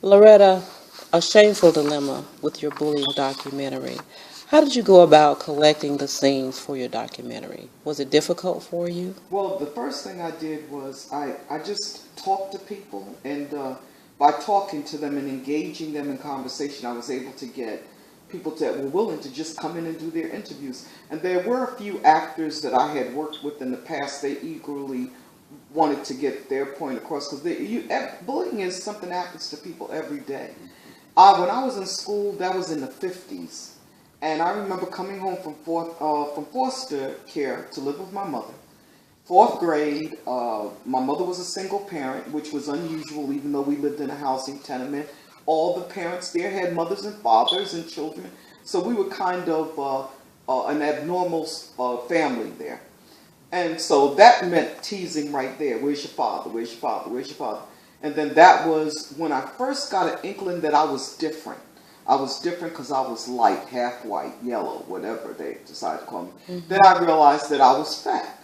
Loretta, a shameful dilemma with your bullying documentary. How did you go about collecting the scenes for your documentary? Was it difficult for you? Well, the first thing I did was I just talked to people, and by talking to them and engaging them in conversation, I was able to get people that were willing to just come in and do their interviews. And there were a few actors that I had worked with in the past. They eagerly wanted to get their point across, because bullying is something that happens to people every day. When I was in school, that was in the 50s. And I remember coming home from foster care to live with my mother. Fourth grade, my mother was a single parent, which was unusual even though we lived in a housing tenement. All the parents there had mothers and fathers and children. So we were kind of an abnormal family there. And so that meant teasing right there. Where's your father? Where's your father? Where's your father? And then that was when I first got an inkling that I was different. I was different because I was light, half white, yellow, whatever they decided to call me. Mm-hmm. Then I realized that I was fat,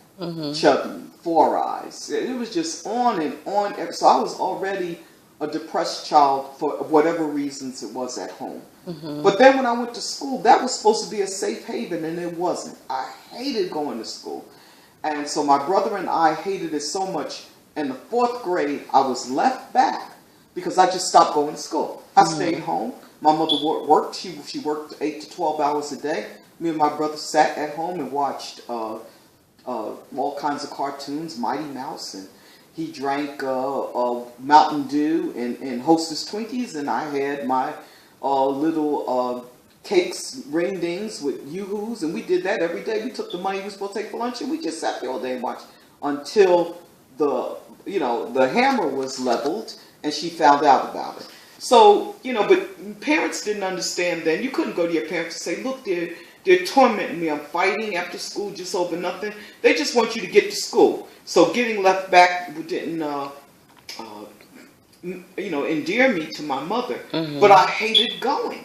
chubby, four eyes. It was just on and on. So I was already a depressed child for whatever reasons it was at home. Mm-hmm. But then when I went to school, that was supposed to be a safe haven, and it wasn't. I hated going to school. And so my brother and I hated it so much. In the fourth grade, I was left back because I just stopped going to school. I stayed home. My mother worked. She worked 8 to 12 hours a day. Me and my brother sat at home and watched all kinds of cartoons, Mighty Mouse, and he drank Mountain Dew and Hostess Twinkies, and I had my little cakes, ring dings with yoo-hoos, and we did that every day. We took the money we were supposed to take for lunch, and we just sat there all day and watched until the hammer was leveled, and she found out about it. So, but parents didn't understand then. You couldn't go to your parents and say, look, they're tormenting me. I'm fighting after school just over nothing. They just want you to get to school. So getting left back didn't, endear me to my mother. Mm-hmm. But I hated going.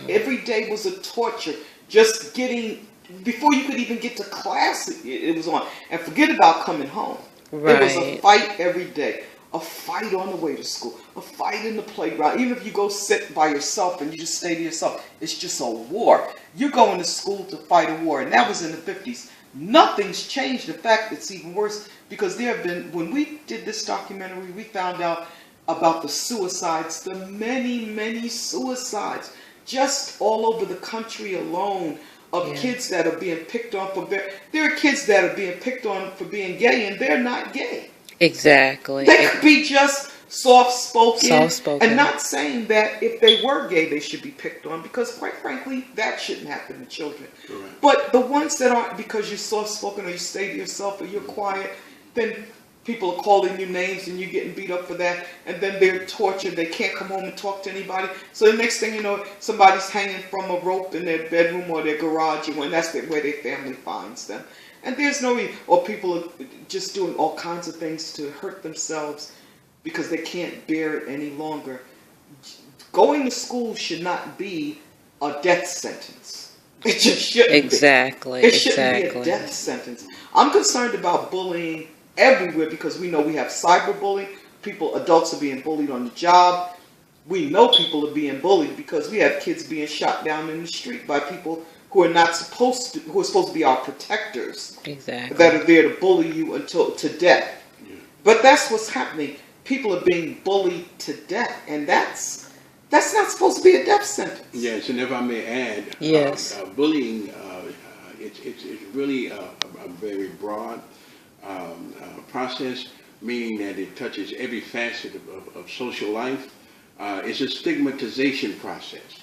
Every day was a torture. Just getting, before you could even get to class, it was on. And forget about coming home. Right. It was a fight every day. A fight on the way to school, a fight in the playground. Even if you go sit by yourself and you just stay to yourself, it's just a war. You're going to school to fight a war, and that was in the 50s. Nothing's changed. In fact, it's even worse, because there have been, when we did this documentary, we found out about the suicides, the many, many suicides, just all over the country alone, of kids that are being picked on for, there are kids that are being picked on for being gay, and they're not gay. Exactly. They could be just soft-spoken. And not saying that if they were gay, they should be picked on, because quite frankly, that shouldn't happen to children. Correct. But the ones that aren't, because you're soft-spoken or you stay to yourself or you're quiet, then people are calling you names and you're getting beat up for that, and then they're tortured. They can't come home and talk to anybody. So the next thing you know, somebody's hanging from a rope in their bedroom or their garage, and that's where their family finds them. And there's no reason, or people are just doing all kinds of things to hurt themselves because they can't bear it any longer. Going to school should not be a death sentence. It just shouldn't be. It shouldn't be a death sentence. I'm concerned about bullying everywhere, because we know we have cyberbullying. Adults are being bullied on the job. We know people are being bullied because we have kids being shot down in the street by people who are supposed to be our protectors. Exactly. That are there to bully you to death. Yeah. But that's what's happening. People are being bullied to death, and that's not supposed to be a death sentence. Yes, and if I may add, bullying it's really a very broad process, meaning that it touches every facet of social life. It's a stigmatization process.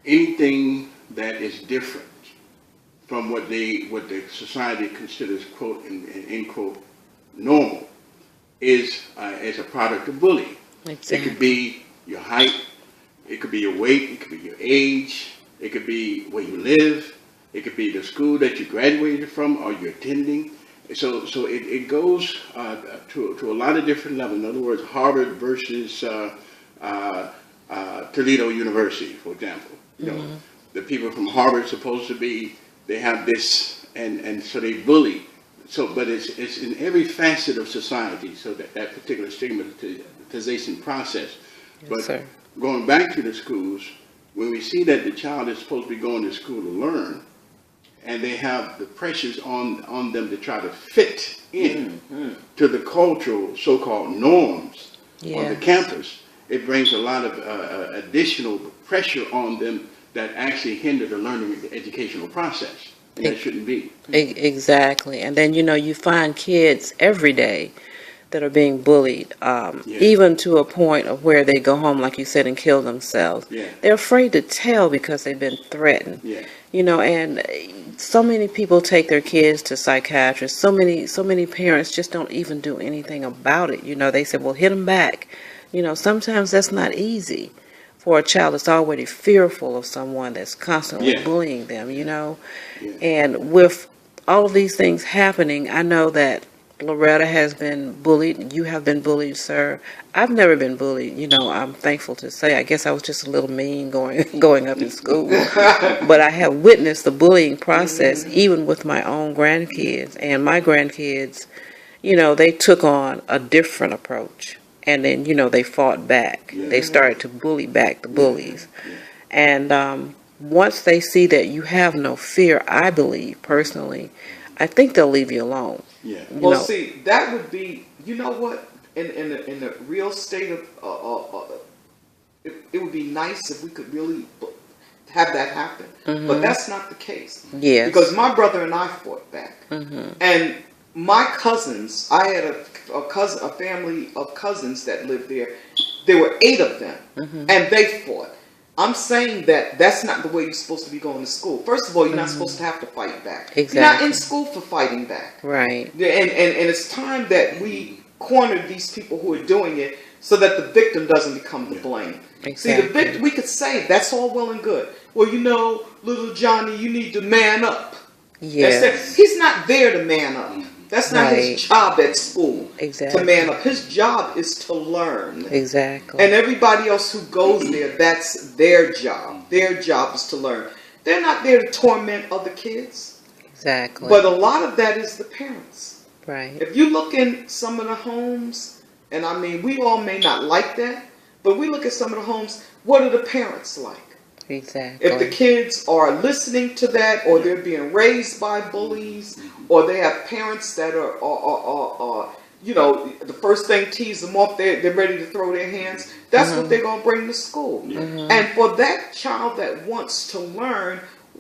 Anything that is different from what the society considers, quote and end quote, normal, is as a product of bullying. Exactly. It could be your height, it could be your weight, it could be your age, it could be where you live, it could be the school that you graduated from or you're attending. So it goes to a lot of different levels. In other words, Harvard versus Toledo University, for example. You know, the people from Harvard supposed to be, they have this, and so they bully. So, but it's in every facet of society. So that particular stigmatization process. Yes, but sir. going back to the schools, when we see that the child is supposed to be going to school to learn, and they have the pressures on them to try to fit in to the cultural so-called norms on the campus, it brings a lot of additional pressure on them that actually hinder the learning, the educational process. And that shouldn't be. Exactly. And then, you find kids every day that are being bullied, even to a point of where they go home, like you said, and kill themselves. Yeah. They're afraid to tell because they've been threatened. Yeah. And so many people take their kids to psychiatrists. So many parents just don't even do anything about it. They say, well, hit them back. Sometimes that's not easy for a child that's already fearful of someone that's constantly bullying them, Yeah. And with all of these things happening, I know that Lauretta has been bullied. You have been bullied, sir. I've never been bullied. I'm thankful to say. I guess I was just a little mean going up in school. But I have witnessed the bullying process even with my own grandkids. And my grandkids, they took on a different approach. And then, they fought back. They started to bully back the bullies. And once they see that you have no fear, I believe, personally, I think they'll leave you alone. Yeah. Well, see, that would be, you know what, in the real state of, it would be nice if we could really have that happen. But that's not the case. Yes. Because my brother and I fought back. And my cousins, I had a family of cousins that lived there. There were 8 of them, and they fought. I'm saying that that's not the way you're supposed to be going to school. First of all, you're not supposed to have to fight back. Exactly. You're not in school for fighting back. Right. And it's time that we corner these people who are doing it so that the victim doesn't become the blame. Exactly. See, the victim, we could say that's all well and good. Well, little Johnny, you need to man up. Yes. He's not there to man up. That's not his job at school. Exactly. To man up. His job is to learn. Exactly. And everybody else who goes there, that's their job. Their job is to learn. They're not there to torment other kids. Exactly. But a lot of that is the parents. Right. If you look in some of the homes, and I mean, we all may not like that, but we look at some of the homes, what are the parents like? Exactly. If the kids are listening to that, or they're being raised by bullies, or they have parents that are the first thing tease them off, they're ready to throw their hands, that's what they're going to bring to school. And for that child that wants to learn,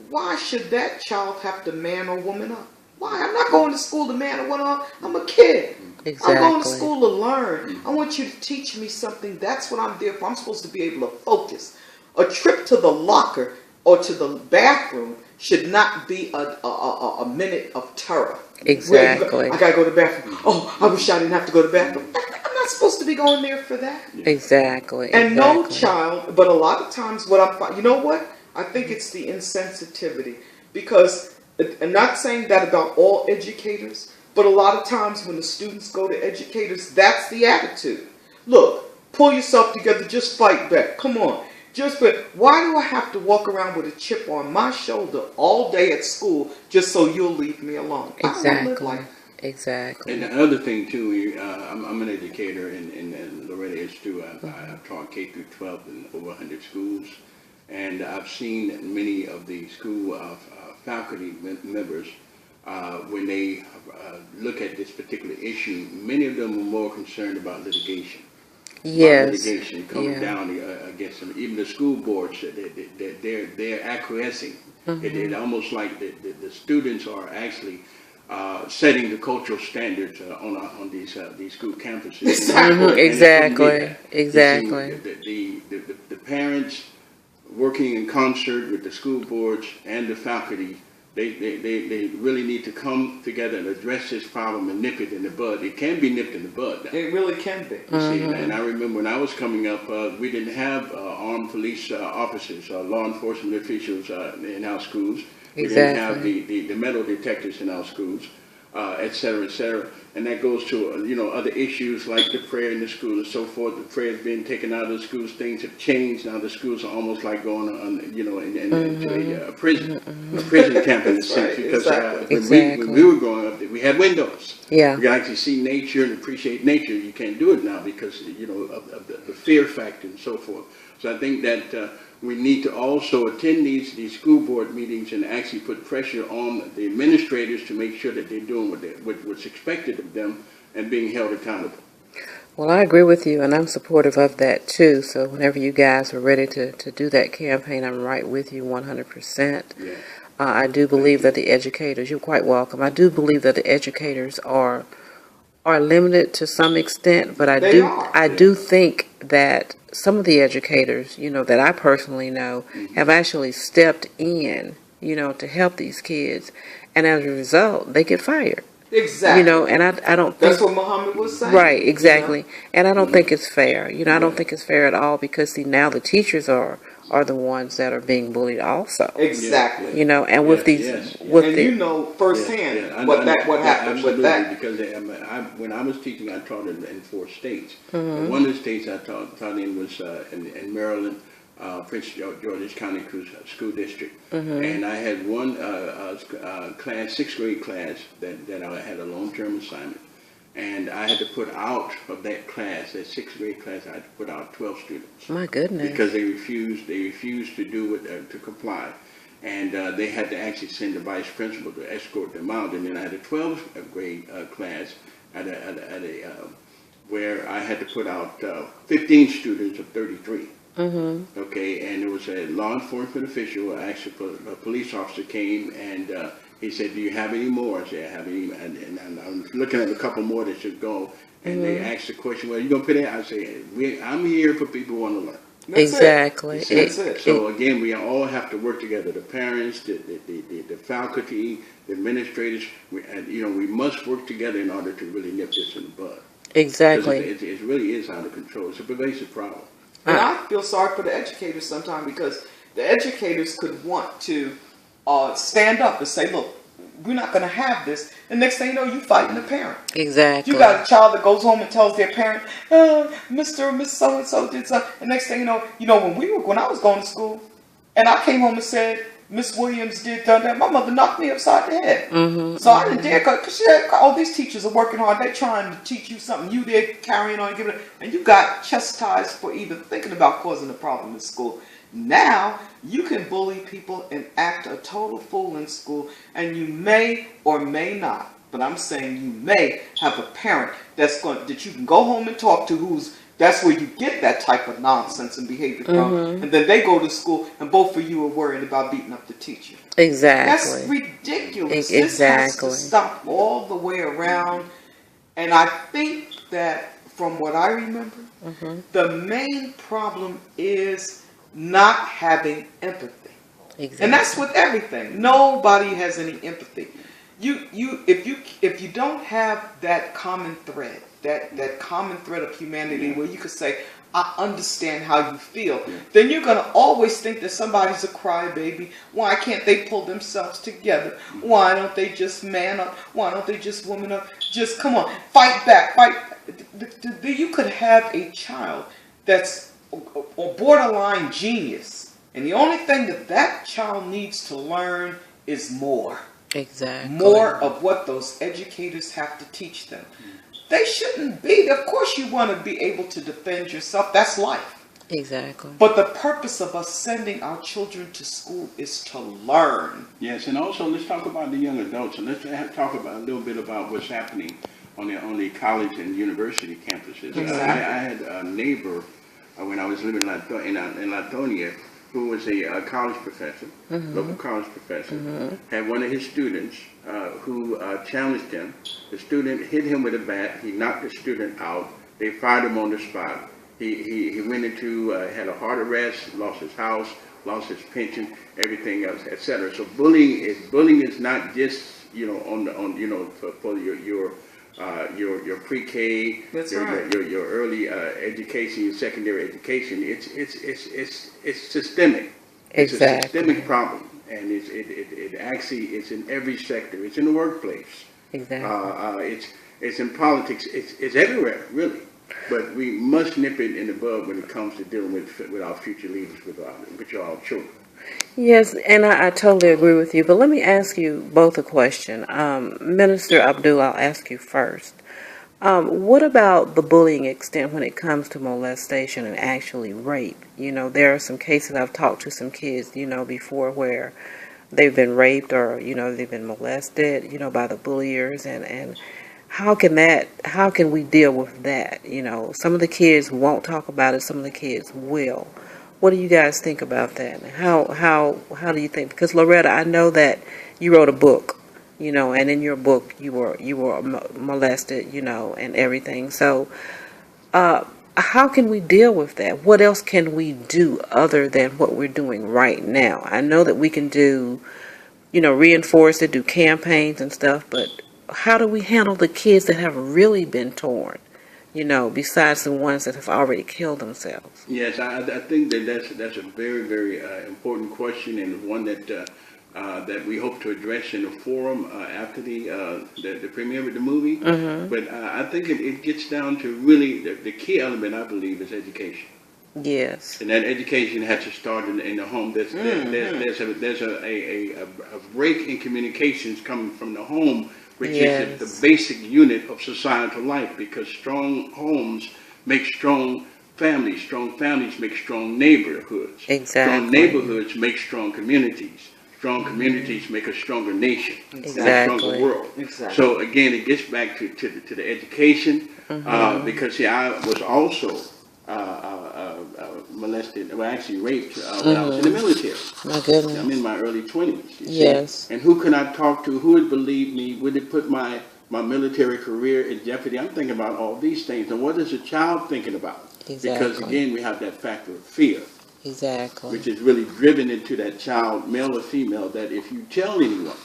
why should that child have to man or woman up? Why? I'm not going to school to man or woman up. I'm a kid. Exactly. I'm going to school to learn. I want you to teach me something. That's what I'm there for. I'm supposed to be able to focus. A trip to the locker or to the bathroom should not be a minute of terror. Exactly. I gotta go to the bathroom. Oh, I wish I didn't have to go to the bathroom. I'm not supposed to be going there for that. Exactly. And no child, but a lot of times you know what? I think it's the insensitivity. Because, I'm not saying that about all educators, but a lot of times when the students go to educators, that's the attitude. Look, pull yourself together, just fight back. Come on. Why do I have to walk around with a chip on my shoulder all day at school just so you'll leave me alone? Exactly. I don't live like that. Exactly. And the other thing too, I'm an educator, and Lauretta is too. I've taught K through 12 in over 100 schools, and I've seen many of the school faculty members when they look at this particular issue. Many of them are more concerned about litigation. Yes. Litigation coming down against them. Even the school boards, they're acquiescing. It's almost like the students are actually setting the cultural standards on these school campuses. Exactly. Exactly. The parents working in concert with the school boards and the faculty, they really need to come together and address this problem and nip it in the bud. It can be nipped in the bud. It really can be. You see, and I remember when I was coming up, we didn't have armed police officers, law enforcement officials in our schools. We didn't have the metal detectors in our schools. et cetera, et cetera. And that goes to, other issues like the prayer in the school and so forth. The prayer has been taken out of the schools. Things have changed. Now the schools are almost like going on, into a prison camp in a sense. Because when we were growing up, we had windows. Yeah. We could actually see nature and appreciate nature. You can't do it now because, of the fear factor and so forth. So I think that we need to also attend these school board meetings and actually put pressure on the administrators to make sure that they're doing what's expected of them and being held accountable. Well, I agree with you, and I'm supportive of that too. So whenever you guys are ready to do that campaign, I'm right with you 100%. Yeah. I do believe that the educators, you're quite welcome. I do believe that the educators are limited to some extent, but I do think that some of the educators, that I personally know, have actually stepped in, to help these kids, and as a result, they get fired. Exactly. And I don't think that's what Muhammad was saying. Right, exactly. And I don't think it's fair. I don't think it's fair at all because see now the teachers are the ones that are being bullied also. Exactly. And with these and firsthand what happened with that. Because when I was teaching, I taught in 4 states. One of the states I taught in was in Maryland, Prince George's County School District, and I had one class, 6th grade class that I had a long-term assignment, and I had to put out of that class, that 6th grade class, I had to put out 12 students. My goodness! Because they refused to do it to comply, and they had to actually send the vice principal to escort them out, and then I had a 12th grade class where I had to put out 15 students of 33. Okay, and there was a law enforcement official, actually a police officer came, and he said, "Do you have any more?" I said, "I have any," and I'm looking at a couple more that should go. And they asked the question, "Well, you gonna put it?" I say, "I'm here for people who want to learn." Exactly. That's it. So again, we all have to work together. The parents, the faculty, the administrators. We must work together in order to really nip this in the bud. Exactly. It really is out of control. It's a pervasive problem. And I feel sorry for the educators sometimes because the educators could want to stand up and say, look, we're not going to have this. The next thing you know, you fighting the parent. Exactly. You got a child that goes home and tells their parent, Mr. or Miss So-and-so did something. The next thing you know, when I was going to school and I came home and said, Miss Williams did that, my mother knocked me upside the head. So I didn't dare, because she said, all these teachers are working hard. They're trying to teach you something. You did carrying on, giving it, and you got chastised for even thinking about causing a problem in school. Now, you can bully people and act a total fool in school, and you may or may not, but I'm saying you may have a parent that you can go home and talk to that's where you get that type of nonsense and behavior from. And then they go to school and both of you are worried about beating up the teacher. Exactly. That's ridiculous. Exactly. This has to stop all the way around. And I think that from what I remember, the main problem is not having empathy. Exactly. And that's with everything. Nobody has any empathy. If you don't have that common thread, that common thread of humanity where you could say, I understand how you feel, then you're going to always think that somebody's a crybaby. Why can't they pull themselves together? Why don't they just man up? Why don't they just woman up? Just come on, fight back, fight. You could have a child that's a borderline genius, and the only thing that child needs to learn is more. Exactly. More of what those educators have to teach them. They shouldn't be. Of course you want to be able to defend yourself. That's life. Exactly. But the purpose of us sending our children to school is to learn. Yes, and also let's talk about the young adults, and let's talk about a little bit about what's happening on the college and university campuses. Exactly. I had a neighbor when I was living in Latonia, who was a college professor, local college professor, had one of his students who challenged him. The student hit him with a bat. He knocked the student out. They fired him on the spot. He went into, had a heart arrest, lost his house, lost his pension, everything else, etc. So bullying is not just for your pre-K, your early education, your secondary education. It's systemic. Exactly. It's a systemic problem, and it actually it's in every sector. It's in the workplace. Exactly. It's in politics. It's everywhere, really. But we must nip it in the bud when it comes to dealing with our future leaders, with our children. Yes, and I totally agree with you. But let me ask you both a question. Minister Abdullah, I'll ask you first. What about the bullying extent when it comes to molestation and actually rape? You know, there are some cases I've talked to some kids, before where they've been raped or, they've been molested, by the bulliers and how can we deal with that? Some of the kids won't talk about it, some of the kids will. What do you guys think about that? How do you think? Because Lauretta, I know that you wrote a book, and in your book you were molested, and everything. So, how can we deal with that? What else can we do other than what we're doing right now? I know that we can do, reinforce it, do campaigns and stuff, but how do we handle the kids that have really been torn? Besides the ones that have already killed themselves. Yes, I think that's a very, very important question, and one that we hope to address in the forum after the premiere of the movie. Mm-hmm. But I think it gets down to really the key element, I believe, is education. Yes. And that education has to start in the home. There's a break in communications coming from the home, which is the basic unit of societal life, because strong homes make strong families make strong neighborhoods. Exactly. Strong neighborhoods make strong communities. Strong communities make a stronger nation. Exactly. And a stronger world. Exactly. So again, it gets back to the education, because I was also molested, well, actually raped when I was in the military. My goodness. I'm in my early 20s. Yes. And who could I talk to? Who would believe me? Would it put my military career in jeopardy? I'm thinking about all these things. And what is a child thinking about? Exactly. Because again, we have that factor of fear. Exactly. Which is really driven into that child, male or female, that if you tell anyone,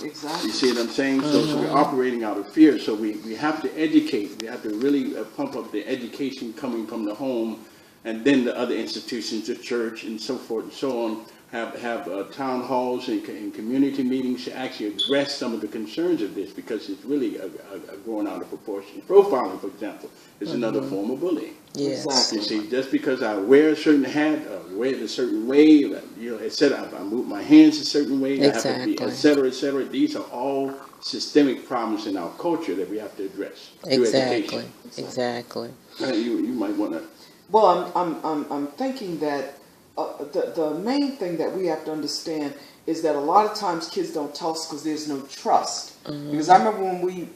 exactly. You see what I'm saying? So we're operating out of fear. So we have to educate. We have to really pump up the education coming from the home, and then the other institutions, the church, and so forth and so on, have town halls and community meetings to actually address some of the concerns of this, because it's really growing out of proportion. Profiling, for example, is another form of bullying. Yes. Exactly. You see, just because I wear a certain hat, wear it a certain way, etc., I move my hands a certain way, Exactly. I have to be, etc., etc. These are all systemic problems in our culture that we have to address through education. Exactly. You might want to. Well, I'm thinking that the main thing that we have to understand is that a lot of times kids don't tell us because there's no trust. Because I remember when we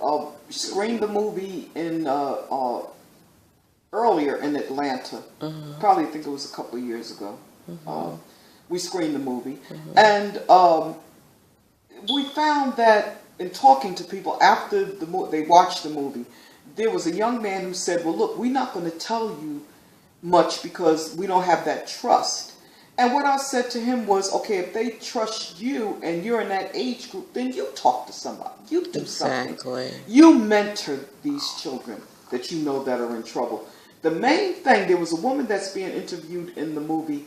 screened the movie in earlier in Atlanta, probably I think it was a couple of years ago. We screened the movie, and we found that in talking to people after they watched the movie, there was a young man who said, "Well, look, we're not going to tell you much because we don't have that trust." And what I said to him was, okay, if they trust you and you're in that age group, then you talk to somebody. You do something. You mentor these children that you know that are in trouble. The main thing, there was a woman that's being interviewed in the movie,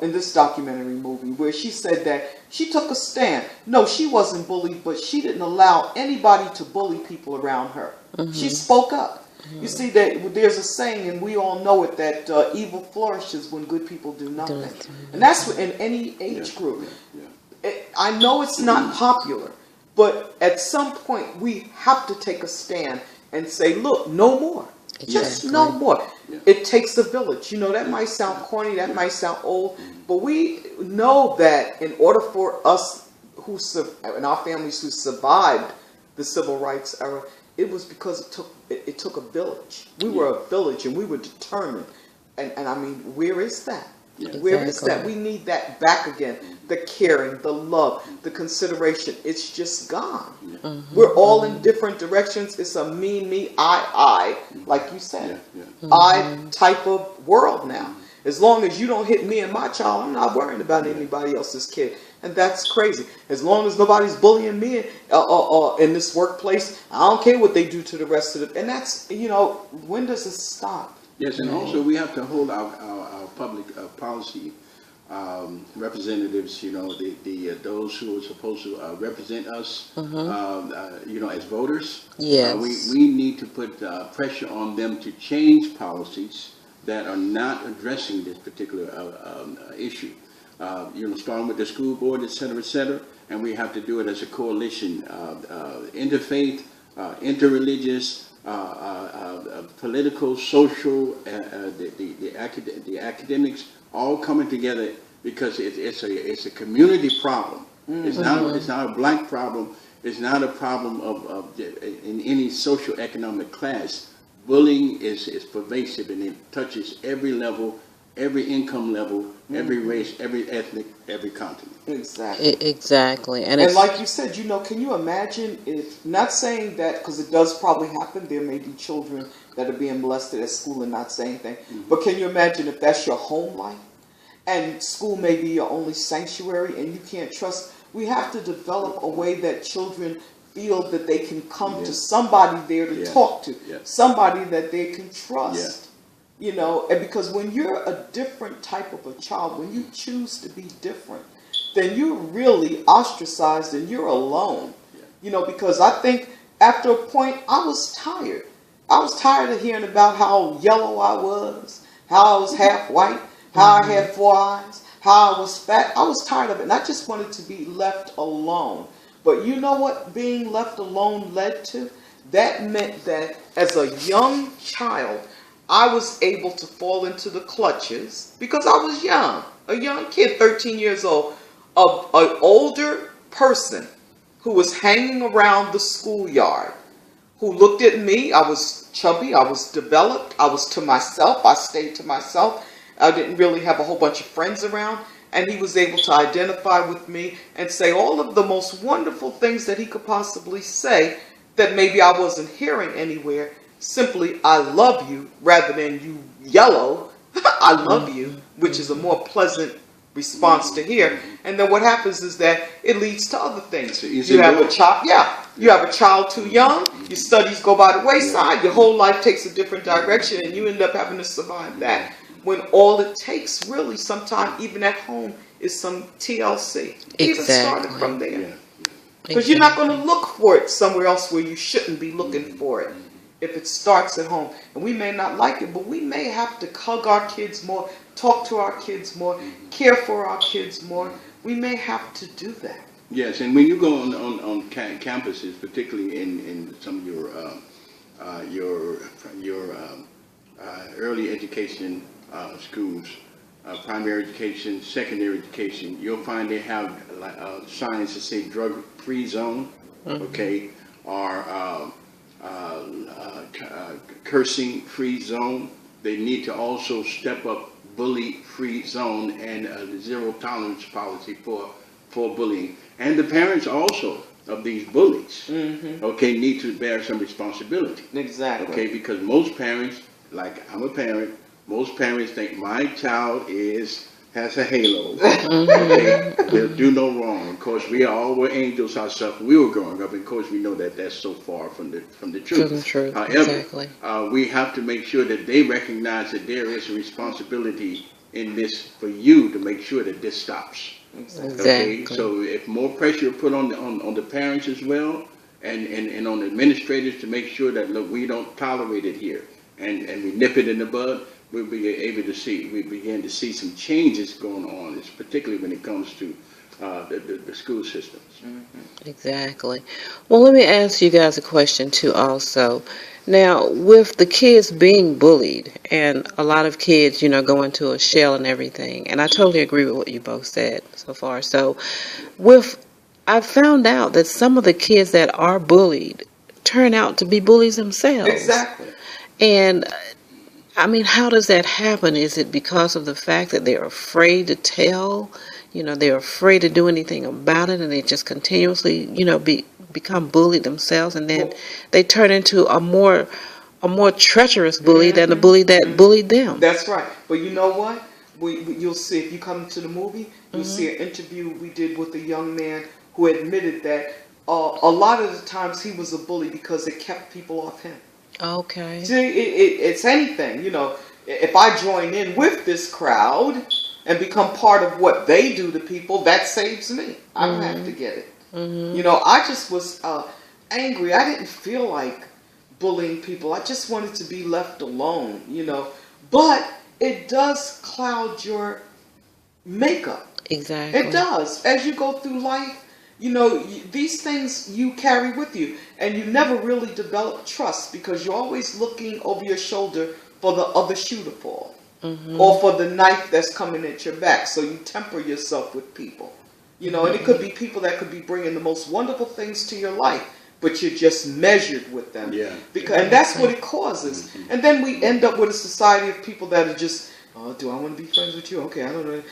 in this documentary movie, where she said that she took a stand. No, she wasn't bullied, but she didn't allow anybody to bully people around her. She spoke up. You see, that there's a saying, and we all know it, that evil flourishes when good people do nothing. And that's in any age group. I know it's not popular, but at some point we have to take a stand and say, look, no more. Just no more. It takes a village. You know, that might sound corny, that might sound old, but we know that in order for us and our families who survived the civil rights era, it was because it took a village. We were a village, and we were determined. And I mean, where is that? Where is that? We need that back again. The caring, the love, the consideration. It's just gone. We're all in different directions. It's a me, I, like you said. I type of world now. As long as you don't hit me and my child, I'm not worrying about anybody else's kid. And that's crazy. As long as nobody's bullying me in this workplace, I don't care what they do to the rest of it. And that's, when does it stop? Yes, and also we have to hold our public policy representatives, those who are supposed to represent us, as voters. Yes. We need to put pressure on them to change policies that are not addressing this particular issue. Starting with the school board, et cetera, and we have to do it as a coalition, interfaith, interreligious, political, social, the academics, all coming together, because it's a community problem. It's not a black problem. It's not a problem of in any social economic class. Bullying is pervasive, and it touches every level, every income level, every race, every ethnic, every continent. Exactly. Exactly. And like you said, can you imagine if, not saying that, because it does probably happen, there may be children that are being molested at school and not saying anything, but can you imagine if that's your home life, and school may be your only sanctuary, and you can't trust? We have to develop a way that children feel that they can come to somebody there to talk to, somebody that they can trust. And because when you're a different type of a child, when you choose to be different, then you're really ostracized and you're alone. Because I think after a point, I was tired. I was tired of hearing about how yellow I was, how I was half white, how I had 4 eyes, how I was fat. I was tired of it, and I just wanted to be left alone. But you know what being left alone led to? That meant that as a young child, I was able to fall into the clutches, because I was young, a young kid, 13 years old, of an older person who was hanging around the schoolyard, who looked at me. I was chubby, I was developed, I was to myself, I stayed to myself. I didn't really have a whole bunch of friends around, and he was able to identify with me and say all of the most wonderful things that he could possibly say that maybe I wasn't hearing anywhere. Simply, I love you, rather than you yellow, I love you, which is a more pleasant response to hear. And then what happens is that it leads to other things. You have a child, you have a child too young, your studies go by the wayside, your whole life takes a different direction, and you end up having to survive that. When all it takes, really, sometimes even at home, is some TLC. Even started from there. Because you're not going to look for it somewhere else where you shouldn't be looking for it. If it starts at home. And we may not like it, but we may have to hug our kids more, talk to our kids more, care for our kids more. We may have to do that. Yes, and when you go on campuses, particularly in some of your early education schools, primary education, secondary education, you'll find they have signs that say drug-free zone, or cursing-free zone. They need to also step up bully-free zone and a zero-tolerance policy for bullying. And the parents also of these bullies, need to bear some responsibility. Exactly. Because most parents, like I'm a parent, most parents think my child has a halo. They'll do no wrong. Of course, we all were angels ourselves. We were growing up, and of course, we know that that's so far from the truth. However, we have to make sure that they recognize that there is a responsibility in this for you to make sure that this stops. Exactly. So if more pressure put on the parents as well, and on the administrators to make sure that, look, we don't tolerate it here, and we nip it in the bud, we begin to see some changes going on, particularly when it comes to the school systems. Exactly. Well, let me ask you guys a question too also. Now, with the kids being bullied, and a lot of kids, go into a shell and everything, and I totally agree with what you both said so far. So, I found out that some of the kids that are bullied turn out to be bullies themselves. Exactly. And I mean, how does that happen? Is it because of the fact that they're afraid to tell? They're afraid to do anything about it, and they just continuously, become bullied themselves, and then they turn into a more treacherous bully than the bully that bullied them. That's right. But you know what? You'll see, if you come to the movie, you'll see an interview we did with a young man who admitted that a lot of the times he was a bully because it kept people off him. Okay. See, it's anything, If I join in with this crowd and become part of what they do to people, that saves me. I don't have to get it. You know, I just was angry. I didn't feel like bullying people. I just wanted to be left alone, you know. But it does cloud your makeup. Exactly. It does. As you go through life, you know, these things you carry with you. And you never really develop trust because you're always looking over your shoulder for the other shoe to fall. Or for the knife that's coming at your back. So you temper yourself with people. You know, and it could be people that could be bringing the most wonderful things to your life, but you're just measured with them. Yeah. And that's what it causes. And then we end up with a society of people that are just, oh, do I want to be friends with you? Okay, I don't know.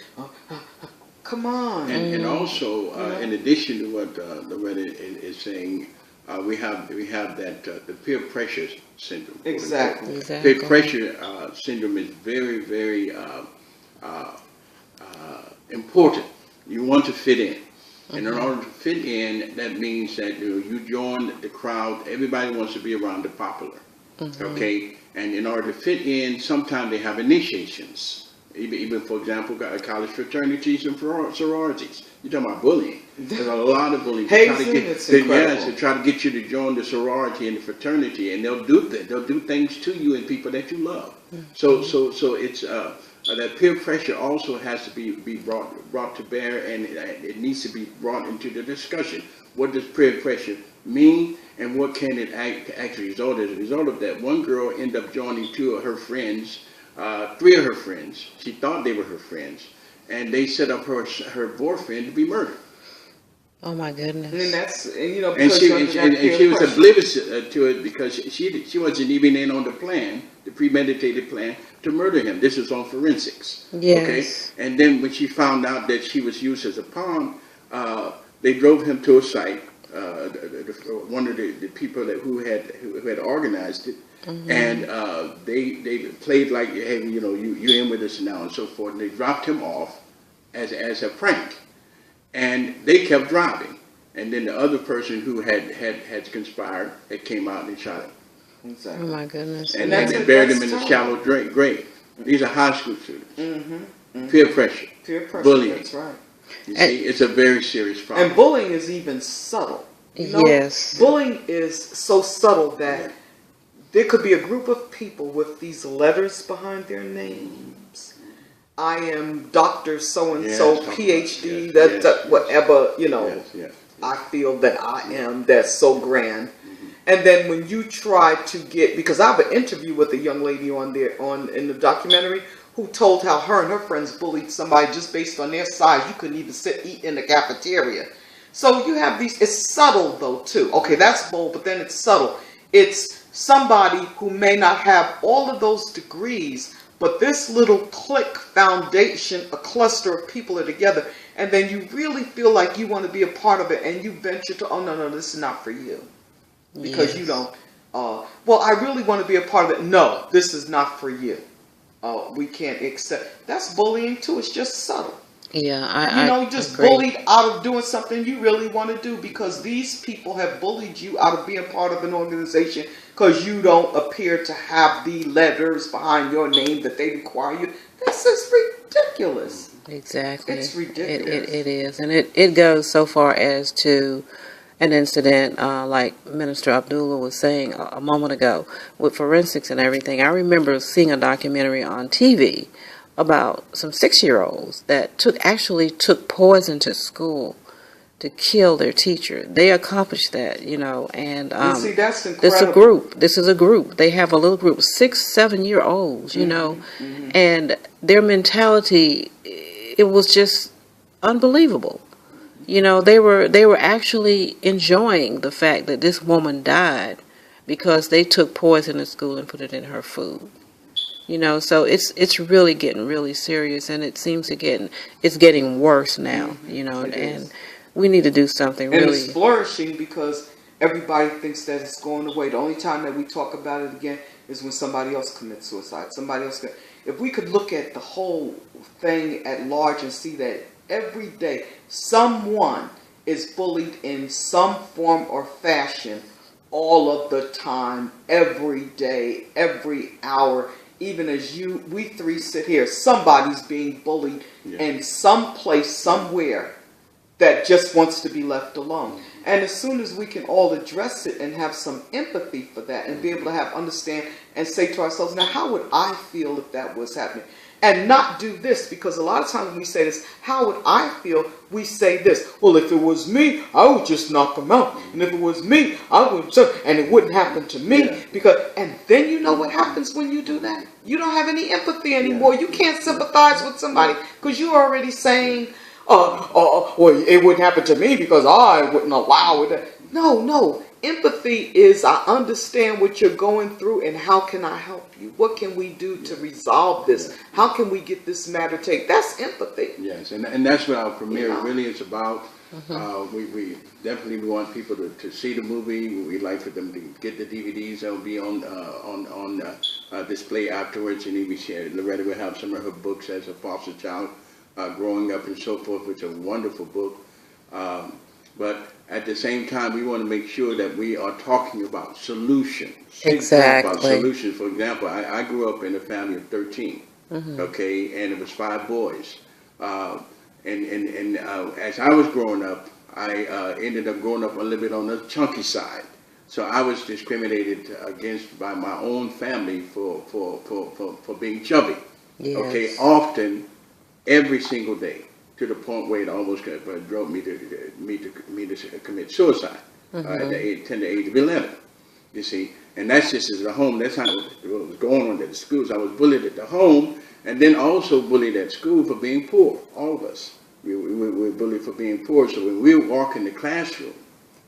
Come on. And also, in addition to what Lauretta is saying, we have that the peer pressure syndrome. Exactly. Peer pressure syndrome is very, very important. You want to fit in. And in order to fit in, that means that you join the crowd. Everybody wants to be around the popular. Okay? And in order to fit in, sometimes they have initiations. Even for example, college fraternities and sororities. You're talking about bullying. There's a lot of bullying. To try to get you to join the sorority and the fraternity, and they'll do that. They'll do things to you and people that you love. So it's that peer pressure also has to be brought to bear, and it needs to be brought into the discussion. What does peer pressure mean, and what can it actually result as a result of that? One girl ended up joining two of her friends. Three of her friends, she thought they were her friends, and they set up her boyfriend to be murdered. Oh my goodness! And that's she was oblivious to it because she wasn't even in on the plan, the premeditated plan to murder him. This is on forensics. Yes. Okay, and then when she found out that she was used as a pawn, they drove him to a site. One of the people who had organized it. And they played like, hey, you know, you're in with us now and so forth. And they dropped him off as a prank, and they kept driving. And then the other person who had conspired came out and shot him. Exactly. Oh my goodness! And then they buried him in a shallow grave. These are high school students. Peer pressure, bullying. That's right. You see, it's a very serious problem. And bullying is even subtle. You know, yes. Bullying is so subtle that there could be a group of people with these letters behind their names. I am Dr. So-and-so, PhD, whatever, you know, I feel that I am, that's so grand. And then when you try to get, because I have an interview with a young lady in the documentary who told how her and her friends bullied somebody just based on their size. You couldn't even eat in the cafeteria. So you have these, it's subtle though too. Okay, that's bold, but then it's subtle. It's somebody who may not have all of those degrees, but this little clique foundation, a cluster of people are together, and then you really feel like you want to be a part of it, and you venture to, oh no, this is not for you. Because you don't, well, I really want to be a part of it. No, this is not for you. We can't accept. That's bullying too. It's just subtle. Yeah, I just agree. bullied out of doing something you really want to do because these people have bullied you out of being part of an organization because you don't appear to have the letters behind your name that they require you. This is ridiculous. Exactly. It's ridiculous. It is. And it goes so far as to an incident like Minister Abdullah was saying a moment ago with forensics and everything. I remember seeing a documentary on TV about some 6-year-olds that actually took poison to school to kill their teacher. They accomplished that, and you see, that's incredible. This is a group. They have a little group, 6-7-year-olds, and their mentality, it was just unbelievable. They were actually enjoying the fact that this woman died because they took poison in school and put it in her food. So it's really getting really serious, and it seems it's getting worse now. And we need to do something. And really, it's flourishing because everybody thinks that it's going away. The only time that we talk about it again is when somebody else commits suicide. If we could look at the whole thing at large and see that every day someone is bullied in some form or fashion, all of the time, every day, every hour. even as we three sit here, somebody's being bullied in some place, somewhere, that just wants to be left alone. And as soon as we can all address it and have some empathy for that and be able to understand and say to ourselves, now how would I feel if that was happening? And not do this, because a lot of times when we say this, how would I feel, we say this, well, if it was me, I would just knock them out. And if it was me, I would, and it wouldn't happen to me. And then you know what happens when you do that? You don't have any empathy anymore. You can't sympathize with somebody because you're already saying, well, it wouldn't happen to me because I wouldn't allow it. No. Empathy is, I understand what you're going through and how can I help you? What can we do to resolve this? How can we get this matter taken? That's empathy. Yes, and that's what our premiere really is about. We definitely want people to see the movie. We'd like for them to get the DVDs. They'll be on display afterwards, and we share. Lauretta will have some of her books as a foster child, growing up and so forth, which is a wonderful book. But at the same time, we want to make sure that we are talking about solutions. Exactly. About solutions. For example, I grew up in a family of 13, okay, and it was 5 boys. And as I was growing up, I ended up growing up a little bit on the chunky side. So I was discriminated against by my own family for being chubby. Yes. Okay, often, every single day, to the point where it almost drove me to commit suicide at the tender age of 11. You see, and that's just as a home. That's how it was going on at the schools. I was bullied at the home, and then also bullied at school for being poor. All of us, we were bullied for being poor. So when we would walk in the classroom,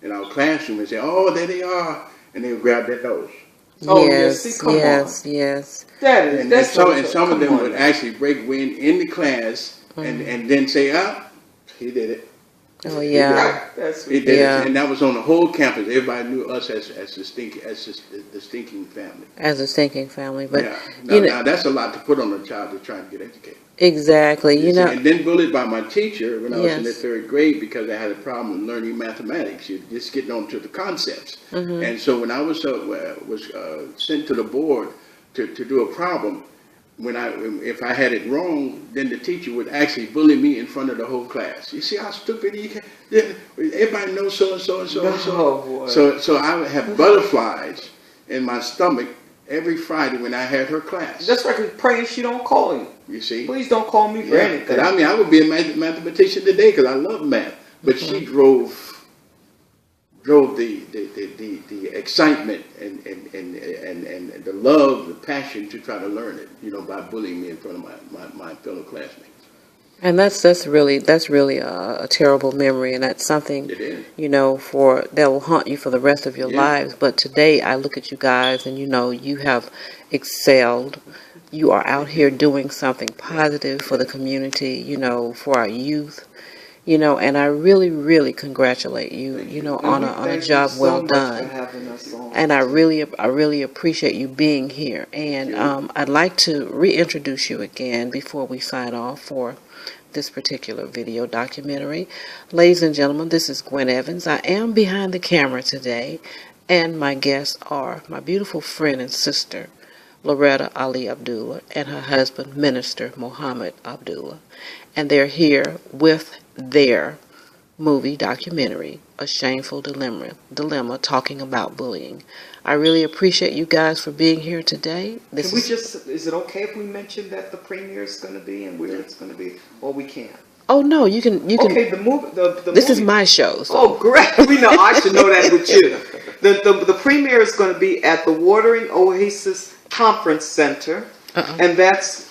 and say, "Oh, there they are," and they would grab their nose. Oh yes, see, come on. Yes. Some of them would actually break wind in the class. And then say, he did it. Oh yeah, He did it, and that was on the whole campus. Everybody knew us as the stinking family. As a stinking family, but now that's a lot to put on a child to try to get educated. Exactly, and then bullied by my teacher when I was in the 3rd grade because I had a problem with learning mathematics. You're just getting on to the concepts, and so when I was sent to the board to do a problem. If I had it wrong, then the teacher would actually bully me in front of the whole class. You see how stupid he can? Everybody knows so and so and so and so. So I would have butterflies in my stomach every Friday when I had her class. That's right. Cause praying she don't call you. You see? Please don't call me for anything. I would be a mathematician today because I love math. But she drove the excitement and the love, the passion to try to learn it, by bullying me in front of my fellow classmates. And that's really a terrible memory, and that's something it is. That will haunt you for the rest of your lives. But today I look at you guys, and you have excelled. You are out here doing something positive for the community, for our youth. And I really, really congratulate you, on a job well done. And I really appreciate you being here. And I'd like to reintroduce you again before we sign off for this particular video documentary. Ladies and gentlemen, this is Gwen Evans. I am behind the camera today, and my guests are my beautiful friend and sister, Lauretta Ali-Abdullah, and her husband, Minister Muhammad Abdullah. And they're here with their movie documentary, A Shameful Dilemma, talking about bullying. I really appreciate you guys for being here today. Is it okay if we mention that the premiere is going to be and where it's going to be, or we can't? Oh no, you can. Okay, the movie. This is my show. So. Oh great! I should know that with you. The premiere is going to be at the Watering Oasis Conference Center, and that's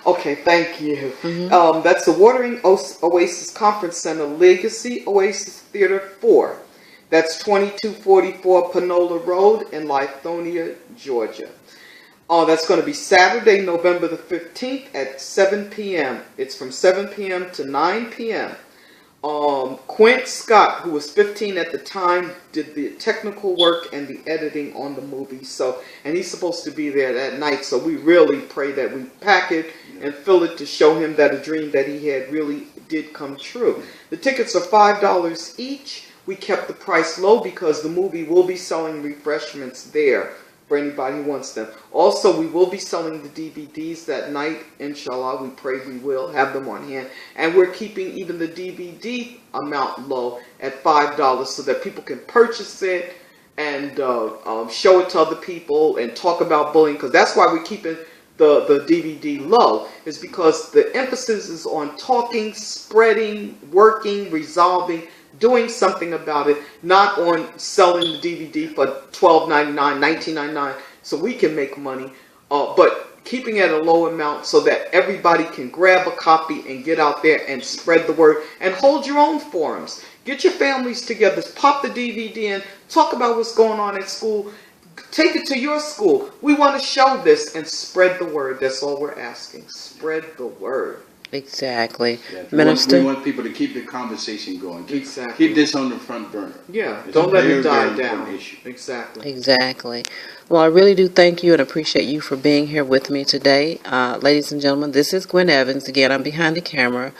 okay, thank you. That's the Watering Oasis Conference Center, Legacy Oasis Theater 4. That's 2244 Panola Road in Lithonia, Georgia. That's going to be Saturday, November the 15th at 7 p.m. It's from 7 p.m. to 9 p.m. Quint Scott, who was 15 at the time, did the technical work and the editing on the movie. And he's supposed to be there that night. So we really pray that we pack it and fill it to show him that a dream that he had really did come true. The tickets are $5 each. We kept the price low because the movie will be selling refreshments there for anybody who wants them. Also, we will be selling the DVDs that night, inshallah. We pray we will have them on hand. And we're keeping even the DVD amount low at $5 so that people can purchase it and show it to other people and talk about bullying, because that's why we're keeping the DVD low, is because the emphasis is on talking, spreading, working, resolving, doing something about it, not on selling the DVD for $12.99, $19.99 so we can make money, but keeping it at a low amount so that everybody can grab a copy and get out there and spread the word and hold your own forums. Get your families together, pop the DVD in, talk about what's going on at school, take it to your school. We want to show this and spread the word. That's all we're asking. Spread the word. Exactly. Yeah, Minister? we want people to keep the conversation going. Exactly. Keep this on the front burner. Yeah, It's don't a let very, it die very down. important issue. Exactly. Exactly. Well, I really do thank you and appreciate you for being here with me today. Ladies and gentlemen, this is Gwen Evans. Again, I'm behind the camera,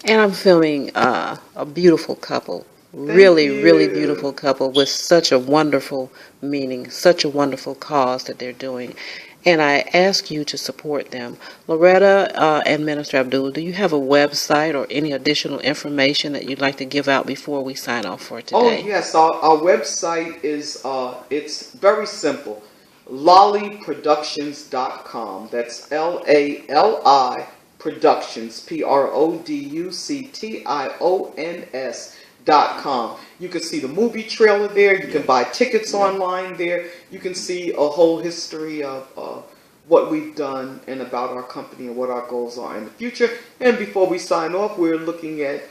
and I'm filming a beautiful couple. Really beautiful couple with such a wonderful meaning, such a wonderful cause that they're doing. And I ask you to support them. Lauretta and Minister Abdullah, do you have a website or any additional information that you'd like to give out before we sign off for today? Oh, yes. Our website is, it's very simple. LaliProductions.com. That's L-A-L-I Productions, Productions.com. You can see the movie trailer there. You can buy tickets online there. You can see a whole history of what we've done and about our company and what our goals are in the future. And before we sign off, we're looking at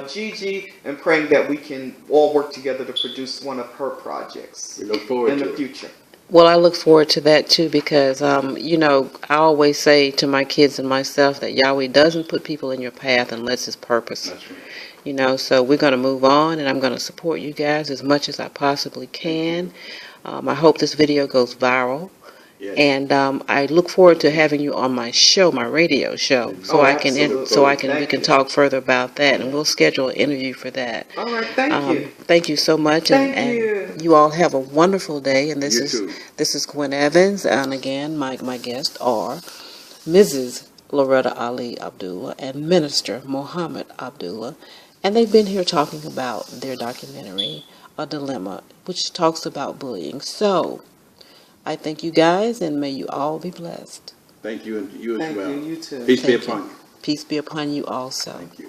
Gigi and praying that we can all work together to produce one of her projects. We look forward in to the it. future. Well, I look forward to that too because, you know, I always say to my kids and myself that Yahweh doesn't put people in your path unless it's purpose. That's right. You know, so we're going to move on, and I'm going to support you guys as much as I possibly can. I hope this video goes viral. Yes. And I look forward to having you on my show, my radio show, so we can talk further about that, and we'll schedule an interview for that. All right, thank you. Thank you so much, Thank and you. you all have a wonderful day. And You too. this is Gwen Evans, and again, my guests are Mrs. Lauretta Ali-Abdullah and Minister Muhammad Abdullah, and they've been here talking about their documentary, A Dilemma, which talks about bullying. So I thank you guys, and may you all be blessed. Thank you, and you as well. Thank you, you too. Peace be Thank you. upon you. Peace be upon you also. Thank you.